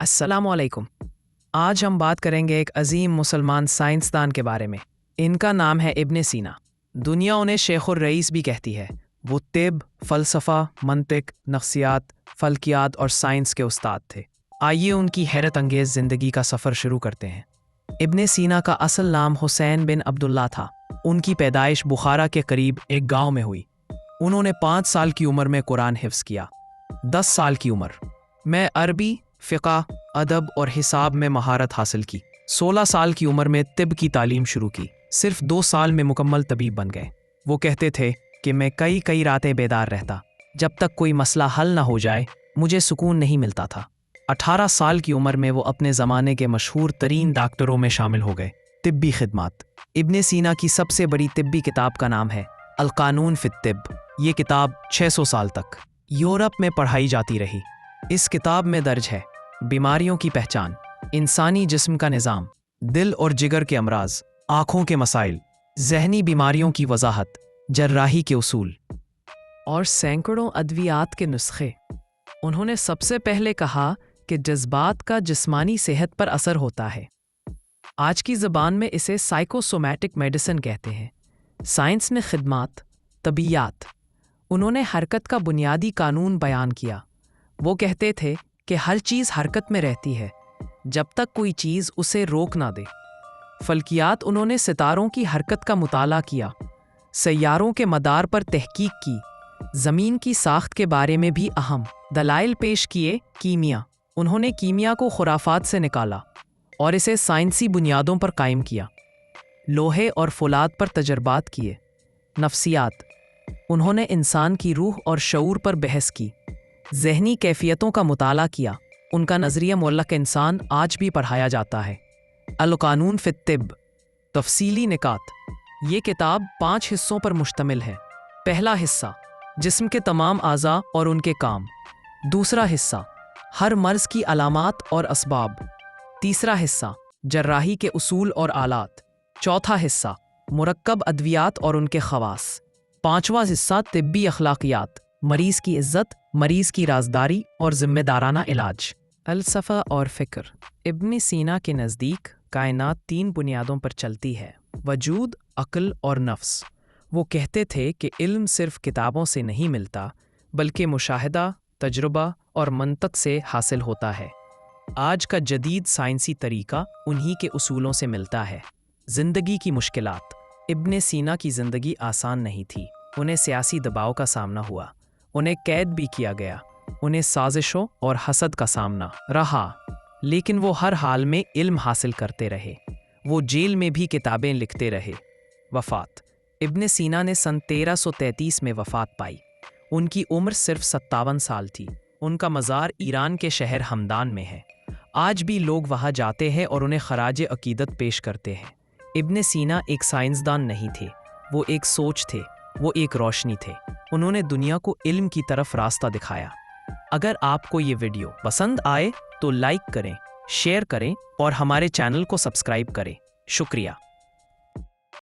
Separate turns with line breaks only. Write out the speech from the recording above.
अस्सलाम वालेकुम। आज हम बात करेंगे एक अजीम मुसलमान साइंसदान के बारे में। इनका नाम है इब्ने सीना। दुनिया उन्हें शेखुर रईस भी कहती है। वो तिब, फ़लसफ़ा, मंतिक, नफ्सियात, फ़ल्कियात और साइंस के उस्ताद थे। आइए उनकी हैरत अंगेज़ ज़िंदगी का सफ़र शुरू करते हैं। इब्ने सीना का असल नाम हुसैन बिन अब्दुल्ला था। उनकी पैदाइश बुखारा के करीब एक गाँव में हुई। उन्होंने 5 साल की उम्र में कुरान हिफ्ज़ किया। 10 साल की उम्र में अरबी, फ़िक़ा, अदब और हिसाब में महारत हासिल की। 16 साल की उम्र में तिब की तालीम शुरू की। सिर्फ 2 साल में मुकम्मल तबीब बन गए। वो कहते थे कि मैं कई रातें बेदार रहता, जब तक कोई मसला हल ना हो जाए मुझे सुकून नहीं मिलता था। 18 साल की उम्र में वो अपने ज़माने के मशहूर तरीन डॉक्टरों में शामिल हो गए। तिब्बी खिदमात। इब्ने सीना की सबसे बड़ी तिब्बी किताब का नाम है अल-क़ानून फ़ी तिब। ये किताब 600 साल तक यूरोप में पढ़ाई जाती रही। इस किताब में दर्ज है बीमारियों की पहचान, इंसानी जिस्म का निज़ाम, दिल और जिगर के अमराज, आँखों के मसाइल, ज़हनी बीमारियों की वजाहत, जर्राही के उसूल और सैकड़ों अद्वियात के नुस्खे। उन्होंने सबसे पहले कहा कि जज्बात का जिस्मानी सेहत पर असर होता है। आज की ज़बान में इसे साइकोसोमैटिक मेडिसिन कहते हैं। साइंस में खिदमात, तबीयात। उन्होंने हरकत का बुनियादी कानून बयान किया। वो कहते थे कि हर चीज़ हरकत में रहती है जब तक कोई चीज़ उसे रोक ना दे। फल्कियात। उन्होंने सितारों की हरकत का मुताला किया, सैयारों के मदार पर तहकीक की, ज़मीन की साख्त के बारे में भी अहम दलाइल पेश किए। कीमिया। उन्होंने कीमिया को खुराफात से निकाला और इसे साइंसी बुनियादों पर कायम किया। लोहे और फौलाद पर तजर्बात किए। नफ्सियात। उन्होंने इंसान की रूह और शऊर पर बहस की, ज़हनी कैफियतों का मुताला किया। उनका नज़रिया मुअल्लक़ इंसान आज भी पढ़ाया जाता है। अल-क़ानून फ़ी तिब। तफ़सीली निकात। ये किताब 5 हिस्सों पर मुश्तमिल है। पहला हिस्सा जिस्म के तमाम आज़ा और उनके काम। दूसरा हिस्सा हर मर्ज़ की अलामात और असबाब। तीसरा हिस्सा जर्राही के उसूल और आलात। चौथा हिस्सा मुरक्कब अद्वियात और उनके ख़वास। पाँचवा हिस्सा तिब्बी अखलाक़ियात, मरीज़ की इज़्ज़त, मरीज़ की राजदारी और ज़िम्मेदाराना इलाज। फ़लसफ़ा और फ़िक्र। इब्ने सीना के नज़दीक कायनात 3 बुनियादों पर चलती है: वजूद, अक्ल और नफ्स। वो कहते थे कि इल्म सिर्फ किताबों से नहीं मिलता, बल्कि मुशाहिदा, तजुर्बा और मंतक से हासिल होता है। आज का जदीद साइंसी तरीका उन्हीं के उसूलों से मिलता है। ज़िंदगी की मुश्किलात। इब्ने सीना की ज़िंदगी आसान नहीं थी। उन्हें सियासी दबाव का सामना हुआ, उन्हें कैद भी किया गया, उन्हें साजिशों और हसद का सामना रहा, लेकिन वो हर हाल में इल्म हासिल करते रहे। वो जेल में भी किताबें लिखते रहे। वफ़ात। इब्ने सीना ने सन 1333 में वफ़ात पाई। उनकी उम्र सिर्फ 57 साल थी। उनका मज़ार ईरान के शहर हमदान में है। आज भी लोग वहाँ जाते हैं और उन्हें खराज अकीदत पेश करते हैं। इब्ने सीना एक साइंसदान नहीं थे, वो एक सोच थे, वो एक रोशनी थे। उन्होंने दुनिया को इल्म की तरफ रास्ता दिखाया। अगर आपको ये वीडियो पसंद आए तो लाइक करें, शेयर करें और हमारे चैनल को सब्सक्राइब करें। शुक्रिया।